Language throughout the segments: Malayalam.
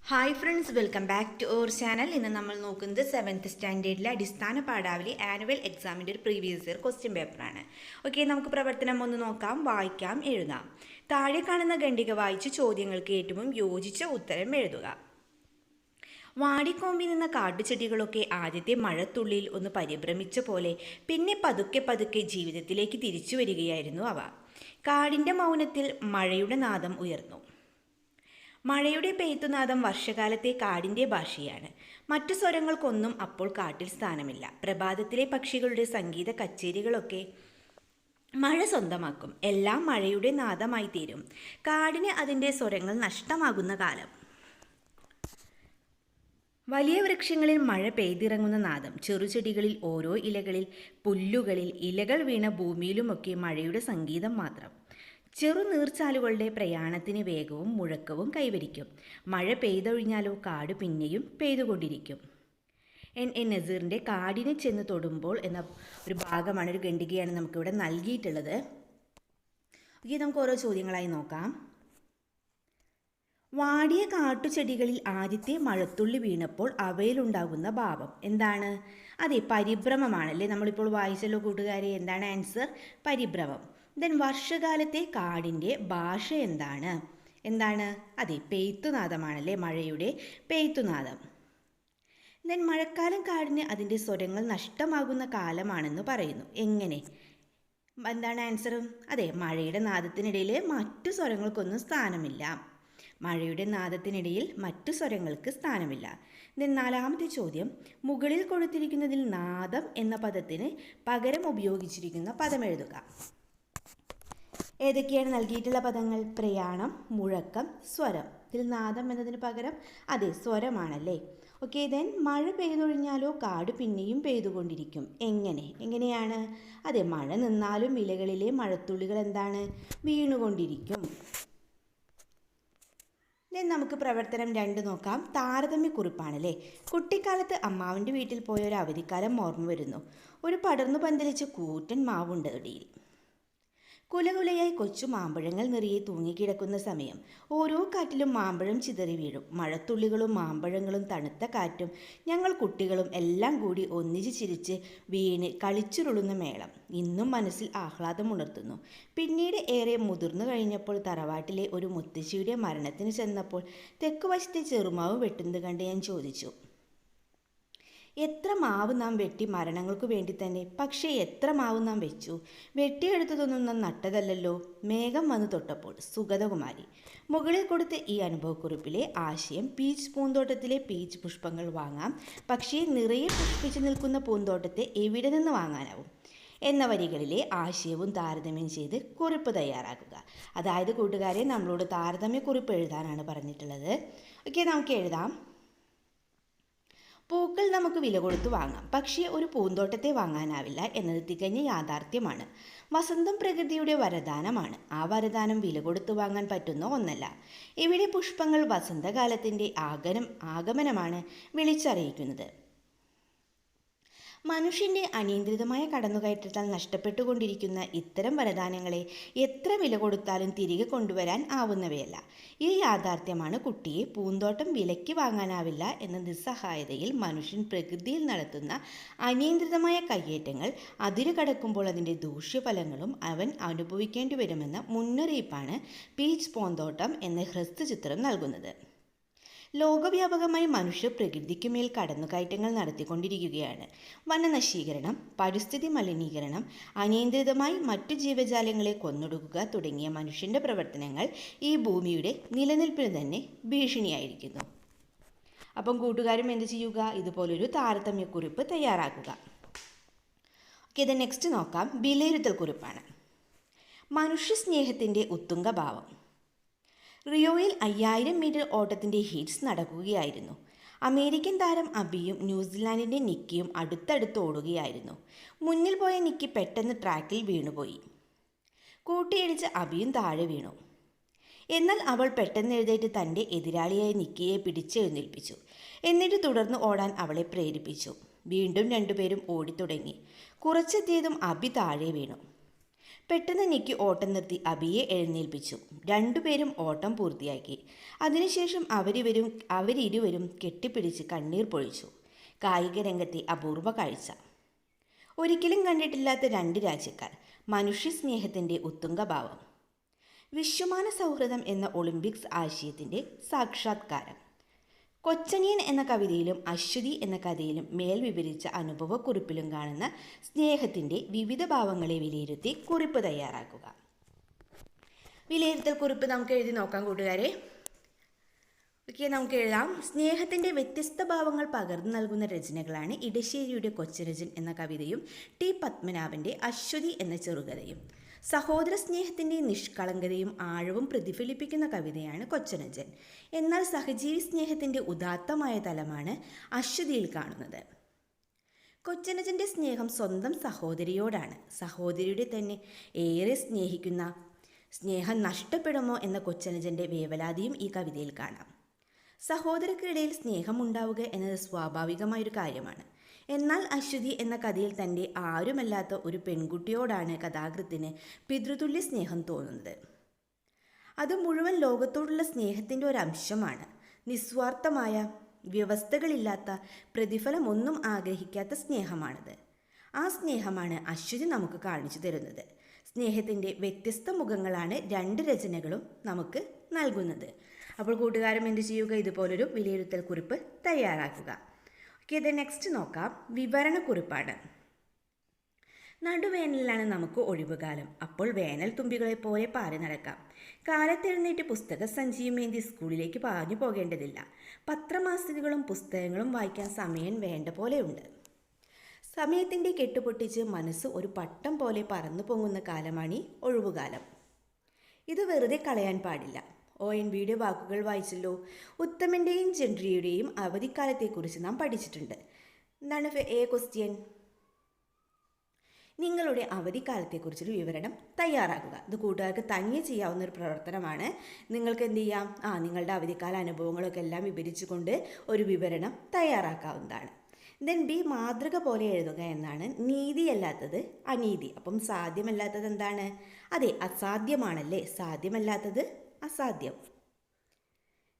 Hi friends, welcome back to our channel. ഇന്ന് നമ്മൾ നോക്കുന്നത് 7th സ്റ്റാൻഡേർഡിലെ അടിസ്ഥാന പാഠാവലി ആനുവൽ എക്സാമിൻ്റെ ഒരു പ്രീവിയസ് ഇയർ ക്വസ്റ്റ്യൻ പേപ്പറാണ്. ഓക്കെ, നമുക്ക് പ്രവർത്തനം ഒന്ന് നോക്കാം, വായിക്കാം, എഴുതാം. താഴെ കാണുന്ന ഖണ്ഡിക വായിച്ച് ചോദ്യങ്ങൾക്ക് ഏറ്റവും യോജിച്ച ഉത്തരം എഴുതുക. വാടിക്കോമ്പി നിന്ന കാട്ടുചെടികളൊക്കെ ആദ്യത്തെ മഴത്തുള്ളിയിൽ ഒന്ന് പരിഭ്രമിച്ച പോലെ പിന്നെ പതുക്കെ പതുക്കെ ജീവിതത്തിലേക്ക് തിരിച്ചു വരികയായിരുന്നു അവ. കാടിൻ്റെ മൗനത്തിൽ മഴയുടെ നാദം ഉയർന്നു. മഴയുടെ പെയ്ത്തുനാദം വർഷകാലത്തെ കാടിൻ്റെ ഭാഷയാണ്. മറ്റു സ്വരങ്ങൾക്കൊന്നും അപ്പോൾ കാട്ടിൽ സ്ഥാനമില്ല. പ്രഭാതത്തിലെ പക്ഷികളുടെ സംഗീത കച്ചേരികളൊക്കെ മഴ സ്വന്തമാക്കും. എല്ലാം മഴയുടെ നാദമായി തീരും. കാടിന് അതിൻ്റെ സ്വരങ്ങൾ നഷ്ടമാകുന്ന കാലം. വലിയ വൃക്ഷങ്ങളിൽ മഴ പെയ്തിറങ്ങുന്ന നാദം, ചെറുചെടികളിൽ ഓരോ ഇലകളിൽ, പുല്ലുകളിൽ, ഇലകൾ വീണ ഭൂമിയിലുമൊക്കെ മഴയുടെ സംഗീതം മാത്രം. ചെറുനീർച്ചാലുകളുടെ പ്രയാണത്തിന് വേഗവും മുഴക്കവും കൈവരിക്കും. മഴ പെയ്തൊഴിഞ്ഞാലോ കാട് പിന്നെയും പെയ്തുകൊണ്ടിരിക്കും. എൻ നസീറിൻ്റെ കാടിനെ ചെന്ന് തൊടുമ്പോൾ എന്ന ഒരു ഭാഗമാണ്, ഒരു ഖണ്ഡികയാണ് നമുക്കിവിടെ നൽകിയിട്ടുള്ളത്. ഓക്കെ, നമുക്ക് ഓരോ ചോദ്യങ്ങളായി നോക്കാം. വാടിയ കാട്ടുചെടികളിൽ ആദ്യത്തെ മഴത്തുള്ളി വീണപ്പോൾ അവയിലുണ്ടാകുന്ന ഭാവം എന്താണ്? അതെ, പരിഭ്രമമാണല്ലേ. നമ്മളിപ്പോൾ വായിച്ചല്ലോ കൂട്ടുകാരെ. എന്താണ് ആൻസർ? പരിഭ്രമം. ദെൻ വർഷകാലത്തെ കാടിൻ്റെ ഭാഷ എന്താണ്? അതെ, പെയ്ത്തുനാദമാണല്ലേ, മഴയുടെ പെയ്ത്തുനാദം. ദെൻ മഴക്കാലം കാടിന് അതിൻ്റെ സ്വരങ്ങൾ നഷ്ടമാകുന്ന കാലമാണെന്ന് പറയുന്നു. എങ്ങനെ? എന്താണ് ആൻസർ? അതെ, മഴയുടെ നാദത്തിനിടയിൽ മറ്റു സ്വരങ്ങൾക്കൊന്നും സ്ഥാനമില്ല. മഴയുടെ നാദത്തിനിടയിൽ മറ്റു സ്വരങ്ങൾക്ക് സ്ഥാനമില്ല. നാലാമത്തെ ചോദ്യം, മുകളിൽ കൊടുത്തിരിക്കുന്നതിൽ നാദം എന്ന പദത്തിന് പകരം ഉപയോഗിച്ചിരിക്കുന്ന പദം എഴുതുക. ഏതൊക്കെയാണ് നൽകിയിട്ടുള്ള പദങ്ങൾ? പ്രയാണം, മുഴക്കം, സ്വരം. ഇതിൽ നാദം എന്നതിന് പകരം അതെ സ്വരമാണല്ലേ. ഓക്കെ, ദെൻ മഴ പെയ്തൊഴിഞ്ഞാലോ കാട് പിന്നെയും പെയ്തുകൊണ്ടിരിക്കും. എങ്ങനെയാണ്? അതെ, മഴ നിന്നാലും ഇലകളിലെ മഴത്തുള്ളികൾ എന്താണ്? വീണുകൊണ്ടിരിക്കും. നമുക്ക് പ്രവർത്തനം 2 നോക്കാം. താരതമ്യക്കുറിപ്പാണല്ലേ. കുട്ടിക്കാലത്ത് അമ്മാവൻ്റെ വീട്ടിൽ പോയ ഒരു അവധിക്കാലം ഓർമ്മ വരുന്നു. ഒരു പടർന്നു പന്തലിച്ച കൂറ്റൻ മാവുണ്ട് അടിയിൽ. കുലകുലയായി കൊച്ചു മാമ്പഴങ്ങൾ നിറയെ തൂങ്ങിക്കിടക്കുന്ന സമയം. ഓരോ കാറ്റിലും മാമ്പഴം ചിതറി വീഴും. മഴത്തുള്ളികളും മാമ്പഴങ്ങളും തണുത്ത കാറ്റും ഞങ്ങൾ കുട്ടികളും എല്ലാം കൂടി ഒന്നിച്ച് ചിരിച്ച് വീണ് കളിച്ചുരുളുന്ന മേളം ഇന്നും മനസ്സിൽ ആഹ്ലാദം ഉണർത്തുന്നു. പിന്നീട് ഏറെ മുതിർന്നു കഴിഞ്ഞപ്പോൾ തറവാട്ടിലെ ഒരു മുത്തശ്ശിയുടെ മരണത്തിന് ചെന്നപ്പോൾ തെക്കുവശത്തെ ചെറുമാവ് വെട്ടുന്നത് കണ്ട് ഞാൻ ചോദിച്ചു, എത്ര മാവ് നാം വെട്ടി മരണങ്ങൾക്കു വേണ്ടി തന്നെ. പക്ഷേ എത്ര മാവ് നാം വെച്ചു? വെട്ടിയെടുത്തതൊന്നും നാം നട്ടതല്ലല്ലോ. മേഘം വന്നു തൊട്ടപ്പോൾ. സുഗതകുമാരി. മുകളിൽ കൊടുത്ത ഈ അനുഭവക്കുറിപ്പിലെ ആശയം, പീച്ച് പൂന്തോട്ടത്തിലെ പീച്ച് പുഷ്പങ്ങൾ വാങ്ങാം, പക്ഷേ നിറയെ പുഷ്പിച്ചു നിൽക്കുന്ന പൂന്തോട്ടത്തെ എവിടെ നിന്ന് വാങ്ങാനാവും എന്ന വരികളിലെ ആശയവും താരതമ്യം ചെയ്ത് കുറിപ്പ് തയ്യാറാക്കുക. അതായത് കൂട്ടുകാരെ, നമ്മളോട് താരതമ്യക്കുറിപ്പ് എഴുതാനാണ് പറഞ്ഞിട്ടുള്ളത്. ഓക്കെ, നമുക്ക് എഴുതാം. പൂക്കൾ നമുക്ക് വില കൊടുത്ത് വാങ്ങാം, പക്ഷേ ഒരു പൂന്തോട്ടത്തെ വാങ്ങാനാവില്ല എന്നത് തികഞ്ഞ യാഥാർത്ഥ്യമാണ്. വസന്തം പ്രകൃതിയുടെ വരദാനമാണ്. ആ വരദാനം വില കൊടുത്ത് വാങ്ങാൻ പറ്റുന്ന ഒന്നല്ല. ഇവിടെ പുഷ്പങ്ങൾ വസന്തകാലത്തിൻ്റെ ആഗമനമാണ് വിളിച്ചറിയിക്കുന്നത്. മനുഷ്യൻ്റെ അനിയന്ത്രിതമായ കടന്നുകയറ്റത്താൽ നഷ്ടപ്പെട്ടുകൊണ്ടിരിക്കുന്ന ഇത്തരം വരദാനങ്ങളെ എത്ര വില കൊടുത്താലും തിരികെ കൊണ്ടുവരാൻ ആവുന്നവയല്ല. ഈ യാഥാർത്ഥ്യമാണ് കുട്ടിയെ പൂന്തോട്ടം വിലയ്ക്ക് വാങ്ങാനാവില്ല എന്ന നിസ്സഹായതയിൽ മനുഷ്യൻ പ്രകൃതിയിൽ നടത്തുന്ന അനിയന്ത്രിതമായ കയ്യേറ്റങ്ങൾ അതിരു കടക്കുമ്പോൾ അതിൻ്റെ ദൂഷ്യഫലങ്ങളും അവൻ അനുഭവിക്കേണ്ടി വരുമെന്ന മുന്നറിയിപ്പാണ് പീച്ച് പൂന്തോട്ടം എന്ന ഹ്രസ്വചിത്രം നൽകുന്നത്. ലോകവ്യാപകമായി മനുഷ്യർ പ്രകൃതിക്കുമേൽ കടന്നുകയറ്റങ്ങൾ നടത്തിക്കൊണ്ടിരിക്കുകയാണ്. വനനശീകരണം, പരിസ്ഥിതി മലിനീകരണം, അനിയന്ത്രിതമായി മറ്റു ജീവജാലങ്ങളെ കൊന്നൊടുക്കുക തുടങ്ങിയ മനുഷ്യൻ്റെ പ്രവർത്തനങ്ങൾ ഈ ഭൂമിയുടെ നിലനിൽപ്പിന് തന്നെ ഭീഷണിയായിരിക്കുന്നു. അപ്പം കൂട്ടുകാരും എന്ത് ചെയ്യുക? ഇതുപോലൊരു താരതമ്യക്കുറിപ്പ് തയ്യാറാക്കുക. ഓക്കെ, ഇത് നെക്സ്റ്റ് നോക്കാം. വിലയിരുത്തൽ കുറിപ്പാണ്. മനുഷ്യ സ്നേഹത്തിൻ്റെ ഉത്തുംഗഭാവം. റിയോയിൽ 5000 മീറ്റർ ഓട്ടത്തിൻ്റെ ഹീറ്റ്സ് നടക്കുകയായിരുന്നു. അമേരിക്കൻ താരം അബിയും ന്യൂസിലാൻഡിൻ്റെ നിക്കിയും അടുത്തടുത്ത് ഓടുകയായിരുന്നു. മുന്നിൽ പോയ നിക്കി പെട്ടെന്ന് ട്രാക്കിൽ വീണുപോയി. കൂട്ടിയിടിച്ച് അബിയും താഴെ വീണു. എന്നാൽ അവൾ പെട്ടെന്ന് എഴുന്നേറ്റ് തൻ്റെ എതിരാളിയായ നിക്കിയെ പിടിച്ചെഴുന്നേൽപ്പിച്ചു. എന്നിട്ട് തുടർന്ന് ഓടാൻ അവളെ പ്രേരിപ്പിച്ചു. വീണ്ടും രണ്ടുപേരും ഓടിത്തുടങ്ങി. കുറച്ചെത്തിയതും അബി താഴെ വീണു. പെട്ടെന്ന് നിക്കി ഓട്ടം നിർത്തി അബിയെ എഴുന്നേൽപ്പിച്ചു. രണ്ടുപേരും ഓട്ടം പൂർത്തിയാക്കി. അതിനുശേഷം അവരിരുവരും കെട്ടിപ്പിടിച്ച് കണ്ണീർ പൊഴിച്ചു. കായിക രംഗത്തെ അപൂർവ കാഴ്ച. ഒരിക്കലും കണ്ടിട്ടില്ലാത്ത രണ്ട് രാജ്യക്കാർ. മനുഷ്യ സ്നേഹത്തിൻ്റെ ഉത്തുംഗഭാവം. വിശ്വമാന സൗഹൃദം എന്ന ഒളിമ്പിക്സ് ആശയത്തിൻ്റെ സാക്ഷാത്കാരം. കൊച്ചനിയൻ എന്ന കവിതയിലും അശ്വതി എന്ന കഥയിലും മേൽ വിവരിച്ച അനുഭവക്കുറിപ്പിലും കാണുന്ന സ്നേഹത്തിൻ്റെ വിവിധ ഭാവങ്ങളെ വിലയിരുത്തി കുറിപ്പ് തയ്യാറാക്കുക. വിലയിരുത്തൽ കുറിപ്പ് നമുക്ക് എഴുതി നോക്കാം കൂട്ടുകാരെ. നമുക്ക് എഴുതാം. സ്നേഹത്തിൻ്റെ വ്യത്യസ്ത ഭാവങ്ങൾ പകർന്നു നൽകുന്ന രചനകളാണ് ഇടശ്ശേരിയുടെ കൊച്ചനുജൻ എന്ന കവിതയും ടി പത്മനാഭൻ്റെ അശ്വതി എന്ന ചെറുകഥയും. സഹോദര സ്നേഹത്തിൻ്റെ നിഷ്കളങ്കതയും ആഴവും പ്രതിഫലിപ്പിക്കുന്ന കവിതയാണ് കൊച്ചനുജൻ. എന്നാൽ സഹജീവി സ്നേഹത്തിൻ്റെ ഉദാത്തമായ തലമാണ് അശ്വതിയിൽ കാണുന്നത്. കൊച്ചനുജൻ്റെ സ്നേഹം സ്വന്തം സഹോദരിയോടാണ്. സഹോദരിയുടെ തന്നെ ഏറെ സ്നേഹിക്കുന്ന സ്നേഹം നഷ്ടപ്പെടുമോ എന്ന കൊച്ചനുജൻ്റെ വേവലാതിയും ഈ കവിതയിൽ കാണാം. സഹോദരർക്കിടയിൽ സ്നേഹമുണ്ടാവുക എന്നത് സ്വാഭാവികമായൊരു കാര്യമാണ്. എന്നാൽ അശ്വതി എന്ന കഥയിൽ തൻ്റെ ആരുമല്ലാത്ത ഒരു പെൺകുട്ടിയോടാണ് കഥാകൃത്തിന് പിതൃതുല്യ സ്നേഹം തോന്നുന്നത്. അത് മുഴുവൻ ലോകത്തോടുള്ള സ്നേഹത്തിൻ്റെ ഒരംശമാണ്. നിസ്വാർത്ഥമായ, വ്യവസ്ഥകളില്ലാത്ത, പ്രതിഫലമൊന്നും ആഗ്രഹിക്കാത്ത സ്നേഹമാണത്. ആ സ്നേഹമാണ് അശ്വതി നമുക്ക് കാണിച്ചു തരുന്നത്. സ്നേഹത്തിൻ്റെ വ്യത്യസ്ത മുഖങ്ങളാണ് രണ്ട് രചനകളും നമുക്ക് നൽകുന്നത്. അപ്പോൾ കൂട്ടുകാരും എന്ത് ചെയ്യുക? ഇതുപോലൊരു വിലയിരുത്തൽ കുറിപ്പ് തയ്യാറാക്കുക. ഓക്കെ, നെക്സ്റ്റ് നോക്കാം. വിവരണക്കുറിപ്പാണ്. നടുവേനലിലാണ് നമുക്ക് ഒഴിവുകാലം. അപ്പോൾ വേനൽ തുമ്പികളെ പോലെ പാറി നടക്കാം. കാലത്തെഴുന്നേറ്റ് പുസ്തക സഞ്ചിയുമേന്തി സ്കൂളിലേക്ക് പാഞ്ഞു പോകേണ്ടതില്ല. പത്രമാസികകളും പുസ്തകങ്ങളും വായിക്കാൻ സമയം വേണ്ട പോലെയുണ്ട്. സമയത്തിൻ്റെ കെട്ടുപൊട്ടിച്ച് മനസ്സ് ഒരു പട്ടം പോലെ പറന്നു പൊങ്ങുന്ന കാലമാണ് ഈ ഒഴിവുകാലം. ഇത് വെറുതെ കളയാൻ പാടില്ല. ONVയുടെ വാക്കുകൾ വായിച്ചല്ലോ. ഉത്തമൻ്റെയും ജെൻട്രിയുടെയും അവധിക്കാലത്തെക്കുറിച്ച് നാം പഠിച്ചിട്ടുണ്ട്. എന്താണ് ക്വസ്റ്റ്യൻ? നിങ്ങളുടെ അവധിക്കാലത്തെക്കുറിച്ചൊരു വിവരണം തയ്യാറാക്കുക. ഇത് കൂട്ടുകാർക്ക് തനിയെ ചെയ്യാവുന്ന ഒരു പ്രവർത്തനമാണ്. നിങ്ങൾക്ക് എന്ത് ചെയ്യാം? നിങ്ങളുടെ അവധിക്കാല അനുഭവങ്ങളൊക്കെ എല്ലാം വിവരിച്ചുകൊണ്ട് ഒരു വിവരണം തയ്യാറാക്കാവുന്നതാണ്. ദെൻ ബി, മാതൃക പോലെ എഴുതുക എന്നാണ്. നീതിയല്ലാത്തത് അനീതി. അപ്പം സാധ്യമല്ലാത്തത് എന്താണ്? അതെ, അസാധ്യമാണല്ലേ. സാധ്യമല്ലാത്തത് അസാധ്യം.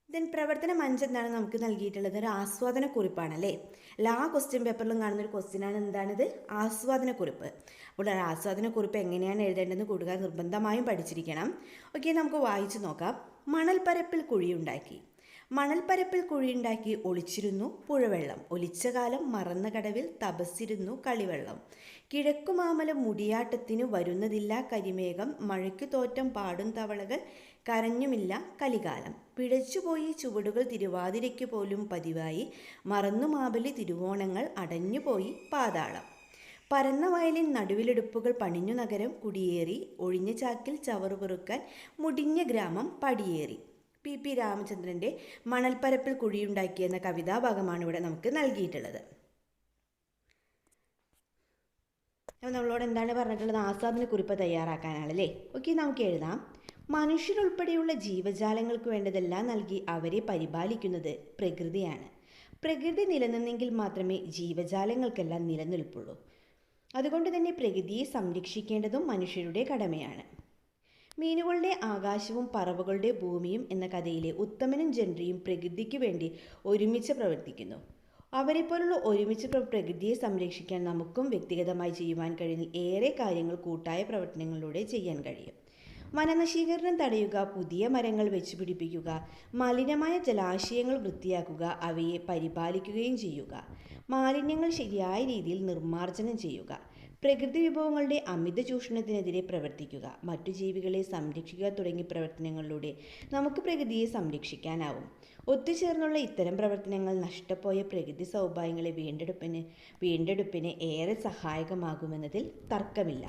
ദെൻ പ്രവർത്തനം 5 എന്താണ് നമുക്ക് നൽകിയിട്ടുള്ളത്? ഒരു ആസ്വാദനക്കുറിപ്പാണല്ലേ. എല്ലാ ക്വസ്റ്റ്യൻ പേപ്പറിലും കാണുന്നൊരു ക്വസ്റ്റ്യനാണ്. എന്താണിത്? ആസ്വാദനക്കുറിപ്പ്. അപ്പോൾ ഒരു ആസ്വാദനക്കുറിപ്പ് എങ്ങനെയാണ് എഴുതേണ്ടതെന്ന് കൂട്ടുകാർ നിർബന്ധമായും പഠിച്ചിരിക്കണം. ഓക്കെ, നമുക്ക് വായിച്ചു നോക്കാം. മണൽപ്പരപ്പിൽ കുഴിയുണ്ടാക്കി. മണൽപ്പരപ്പിൽ കുഴിയുണ്ടാക്കി ഒളിച്ചിരുന്നു പുഴവെള്ളം. ഒലിച്ച കാലം മറന്ന കടവിൽ തപസ്സിരുന്നു കളിവെള്ളം. കിഴക്കുമാമല മുടിയാട്ടത്തിനു വരുന്നതില്ല കരിമേഘം. മഴയ്ക്കു തോറ്റം പാടും തവളകൾ കരഞ്ഞുമില്ല കലികാലം. പിഴച്ചുപോയി ചുവടുകൾ തിരുവാതിരയ്ക്കു പോലും പതിവായി. മറന്നു മാബലി തിരുവോണങ്ങൾ അടഞ്ഞുപോയി പാതാളം. പരന്ന വയലിൻ നടുവിലെടുപ്പുകൾ പണിഞ്ഞു നഗരം കുടിയേറി. ഒഴിഞ്ഞ ചാക്കിൽ ചവറു പെറുക്കാൻ മുടിഞ്ഞ ഗ്രാമം പടിയേറി. PP രാമചന്ദ്രൻ്റെ മണൽപ്പരപ്പിൽ കുഴിയുണ്ടാക്കി എന്ന കവിതാഭാഗമാണ് ഇവിടെ നമുക്ക് നൽകിയിട്ടുള്ളത്. അപ്പോൾ നമ്മളോട് എന്താണ് പറഞ്ഞിട്ടുള്ളത്? ആസ്വാദനക്കുറിപ്പ് തയ്യാറാക്കാനാണല്ലേ. ഓക്കെ, നമുക്ക് എഴുതാം. മനുഷ്യരുൾപ്പെടെയുള്ള ജീവജാലങ്ങൾക്ക് വേണ്ടതെല്ലാം നൽകി അവരെ പരിപാലിക്കുന്നത് പ്രകൃതിയാണ്. പ്രകൃതി നിലനിന്നെങ്കിൽ മാത്രമേ ജീവജാലങ്ങൾക്കെല്ലാം നിലനിൽപ്പുള്ളൂ. അതുകൊണ്ട് തന്നെ പ്രകൃതിയെ സംരക്ഷിക്കേണ്ടതും മനുഷ്യരുടെ കടമയാണ്. മീനുകളുടെ ആകാശവും പറവകളുടെ ഭൂമിയും എന്ന കഥയിലെ ഉത്തമനും ജെൻട്രിയും പ്രകൃതിക്ക് വേണ്ടി ഒരുമിച്ച് പ്രവർത്തിക്കുന്നു. അവരെപ്പോലുള്ള ഒരുമിച്ച് പ്രകൃതിയെ സംരക്ഷിക്കാൻ നമുക്കും വ്യക്തിഗതമായി ചെയ്യുവാൻ കഴിയുന്ന ഏറെ കാര്യങ്ങൾ കൂട്ടായ പ്രവർത്തനങ്ങളിലൂടെ ചെയ്യാൻ കഴിയും. വനനശീകരണം തടയുക, പുതിയ മരങ്ങൾ വെച്ചുപിടിപ്പിക്കുക, മലിനമായ ജലാശയങ്ങൾ വൃത്തിയാക്കുക, അവയെ പരിപാലിക്കുകയും ചെയ്യുക, മാലിന്യങ്ങൾ ശരിയായ രീതിയിൽ നിർമ്മാർജ്ജനം ചെയ്യുക, പ്രകൃതി വിഭവങ്ങളുടെ അമിത ചൂഷണത്തിനെതിരെ പ്രവർത്തിക്കുക, മറ്റു ജീവികളെ സംരക്ഷിക്കുക തുടങ്ങിയ പ്രവർത്തനങ്ങളിലൂടെ നമുക്ക് പ്രകൃതിയെ സംരക്ഷിക്കാനാവും. ഒത്തുചേർന്നുള്ള ഇത്തരം പ്രവർത്തനങ്ങൾ നഷ്ടപ്പോയ പ്രകൃതി സൗഭാഗ്യങ്ങളെ വീണ്ടെടുപ്പിന് ഏറെ സഹായകമാകുമെന്നതിൽ തർക്കമില്ല.